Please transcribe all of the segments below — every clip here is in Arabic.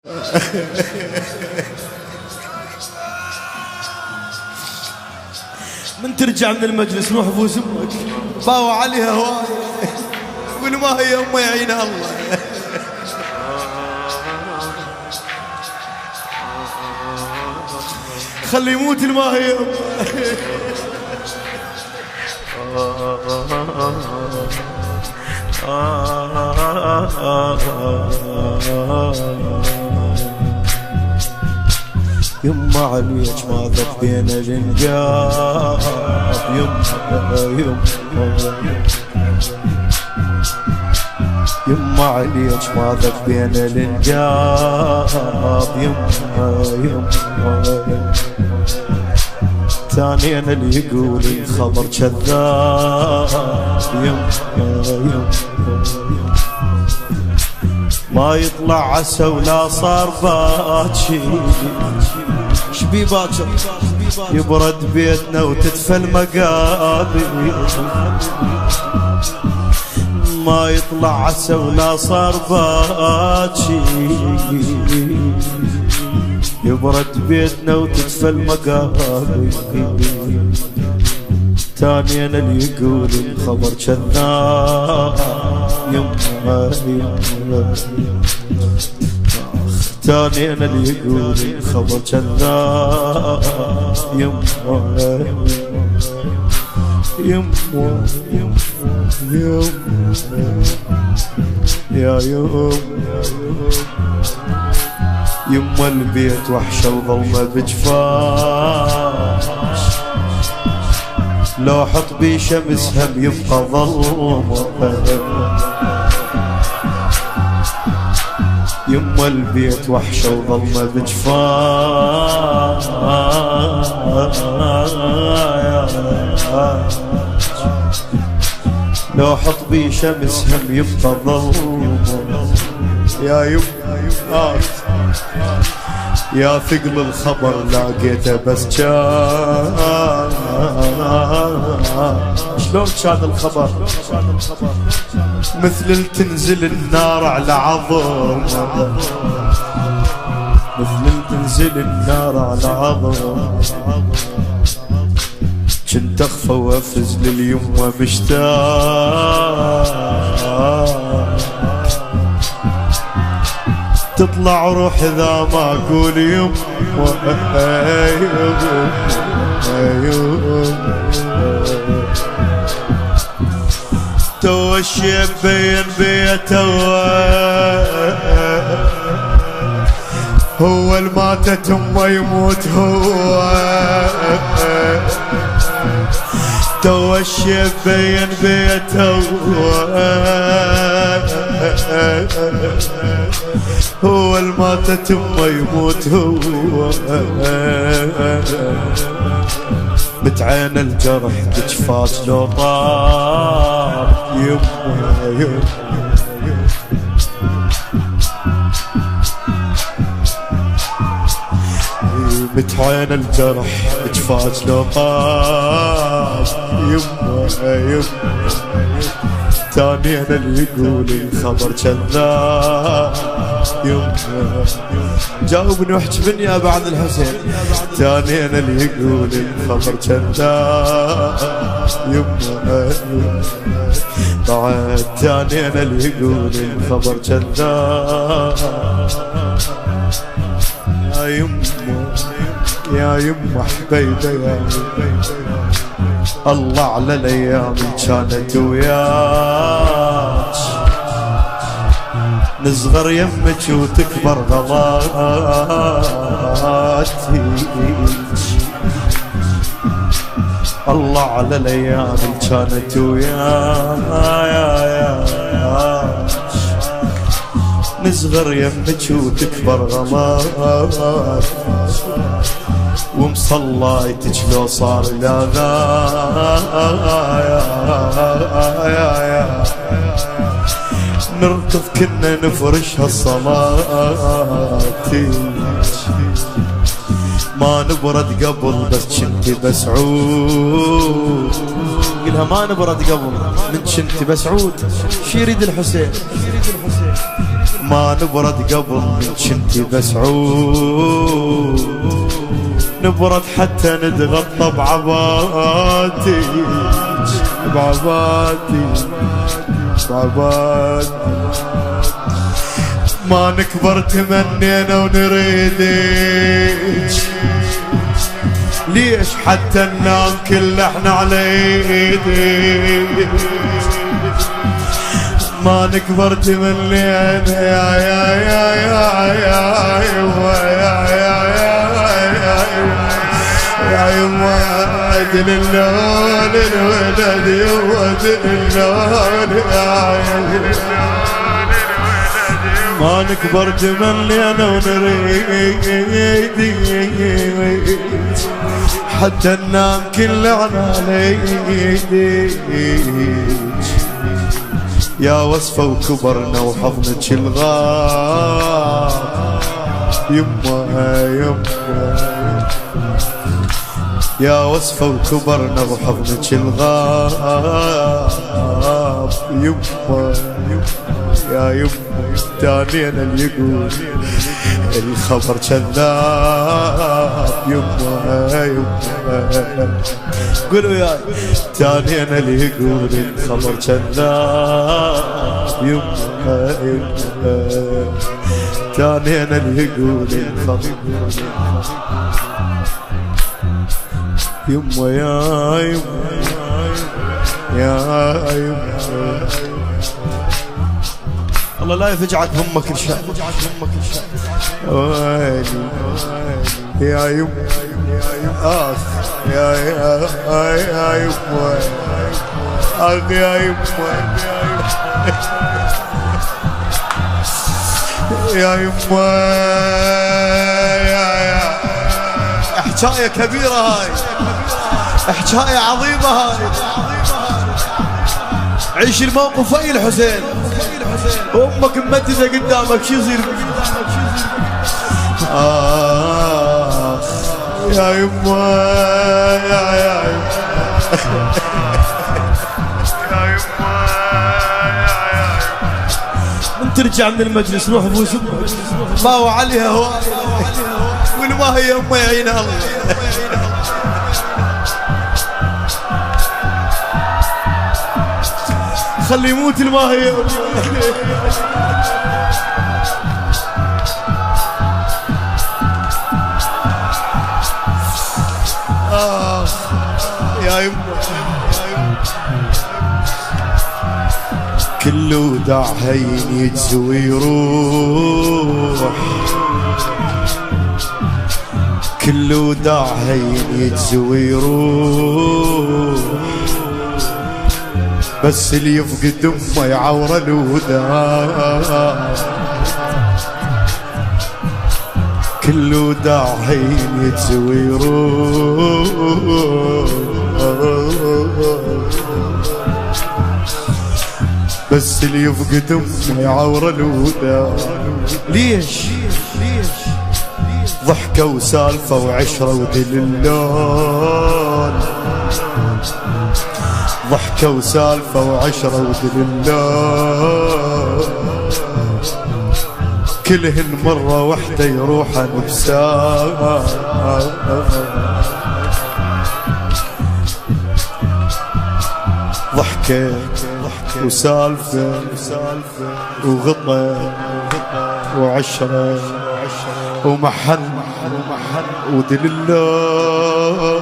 من ترجع من المجلس روح بوس امك باوع عليها هواي قول ما هي امي يعينها الله. خلي يموت ما هي يما عليك ما ذاك بين الانجاب يما عليك ما ذاك بين الانجاب يما ثانيا اللي يقول الخبر كذاب يما ما يطلع عسى ولا صار باكي شبي باكر يبرد بيتنا وتدفى المقابر ما يطلع عسى ولا صار باكي يبرد بيتنا وتدفى المقابر ثانيا اللي يقول الخبر كذاب يما ثانيا اللي يقول الخبر كذاب يما يا يما البيت وحشة وظلمة بجفاش لو حط بي شمس هم يبقى ظلمة يما البيت وحشة وظلمة بجفاش لو حط بي شمس هم يبقى ظلمة يا يما يا ثقل الخبر لاقيته بس كان شلون كان الخبر مثل تنزل النار على عظم مثل تنزل النار على عظم كنت اخفى وافز لليمة مشتاق تطلع روح اذا ما اقول يما تو الشيب بين بيته هو الماتت امه يموت هو تو الشيب بين بيته هو الماتت امه يموت هو بتعين الجرح بجفاك لو طار يما بتعين الجرح بجفاك لو طار يما ثانيا اللي يقول الخبر كذاب يما جاوبني واحجبني يا بعد الحسين ثانيا اللي يقول الخبر كذاب يما بعد ثانيا اللي يقول الخبر كذاب يا يما حبيبه يا الله على الايام كانت وياك نصغر يمك وتكبر غلاتي الله على الايام كانت وياك نصغر يمك وتكبر غلاتي ومصلايتك لو صار لا نركض كنا نفرش هالصلاتي ما نبرد قبل بس كنتي بسعود قلها ما نبرد قبل من كنتي بسعود شي يريد الحسين ما نبرد قبل من كنتي بسعود، نبرد حتى نتغطى بعباتي بعباتي بعباتي. ما نكبر تمنينا ونريدك، ليش حتى ننام كل احنا على ايدك. ما نكبر تمنينا يا يا يا يا يا يا يما دل اللون الولد يما دل اللون ما نكبر تمنينا ونريد حتى ننام كل عنا ليدك. يا وصفة وكبرنا وحضنك الغاب يما يما. يا وصفة وكبرنا وحضنك الغاب يما يا يما. تانينا اللي يقول الخبر كذاب يما يما. قولوا ياي تانينا اللي يقول الخبر كذاب يما يما. تانينا اللي يقول الخبر يما يا يما يا يما. الله لا يفجعك همك ان شاء الله. ويلي يا يما اخ يا يا يما اخ يا يما يا يما يا حكاية كبيرة هاي، حكاية عظيمة هاي. عيش الموقف ويا الحسين. امك ممددة قدامك شو يصير؟ يا يما يا يما يا يما من ترجع من المجلس روح بوس ما هو عليها هو والما هي امي يعينها الله. خلي يموت الما هي. يا يما كله دع هين يجزي ويروح، كله دع هين يجزي ويروح. بس اللي يفقد امه يعور الوداع، كله داع هين يجزي ويروح. بس اللي يفقد امه يعور الوداع. ليش ضحكة وسالفة وعشرة ودللون، ضحكة وسالفة وعشرة ودللون. كلهن مرة واحدة يروحن بساعة. ضحكة وسالفة وغطى وعشرة ومحل ودللون.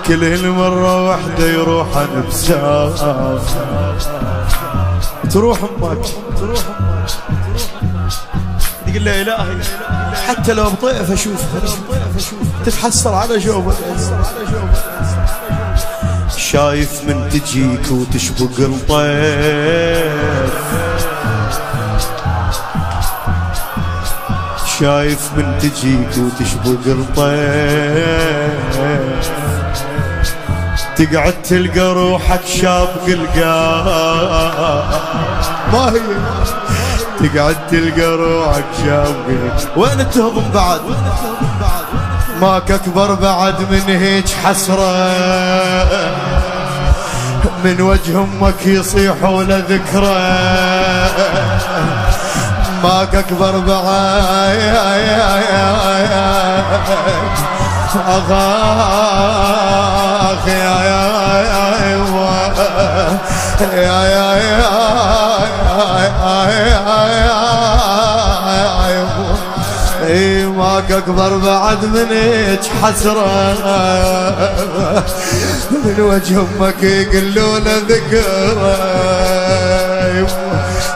كلهن مرة واحدة يروحن بساعة. تروح امك تقول له إلهي حتى لو بطيف أشوفها تتحسر على شوفك. شايف من تجيك وتشبق الطيف، شايف من تجيك وتشبق الطيف. تقعد تلقى روحك شابق القاع، ما هي تقعد تلقى روحك شابق. وين التهضم بعد؟ ماك اكبر بعد من هيك حسرة، من وجه امك يصيحوا لذكرى. ماك أكبر بعد أخاك ماك أكبر بعد منك حسرة من وجه أمك يقلون ذكرى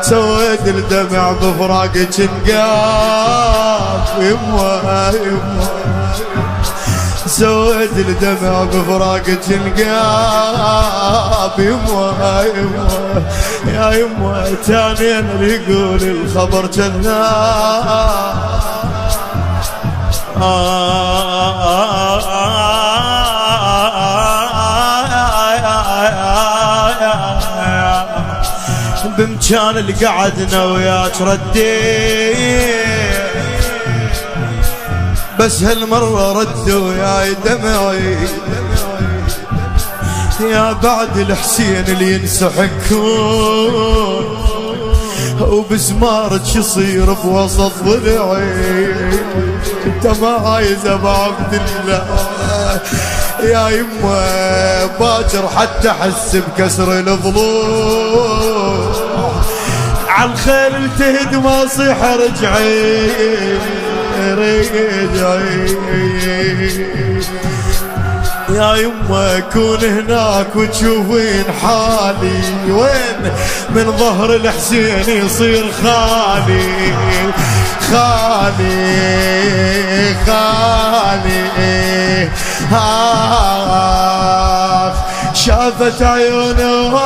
سويت الدمع بفراقك انقاف يما سويت الدمع بفراقك انقاف يما يا يما تاني اللي يقول الخبر كذاب بمكان اللي قعدنا وياك رديت بس هالمرة ردوا يا دمعي يا بعد الحسين اللي ينسحكون وبسمارك يصير بوسط ضلعي انت ما عايز ابو عبد الله يا يما باكر حتى احس بكسر الضلوع عالخيل التهد ما صيح رجعي يا يما كون هناك وتشوفين حالي وين من ظهر الحسين يصير خالي خالي خالي شافت عيونه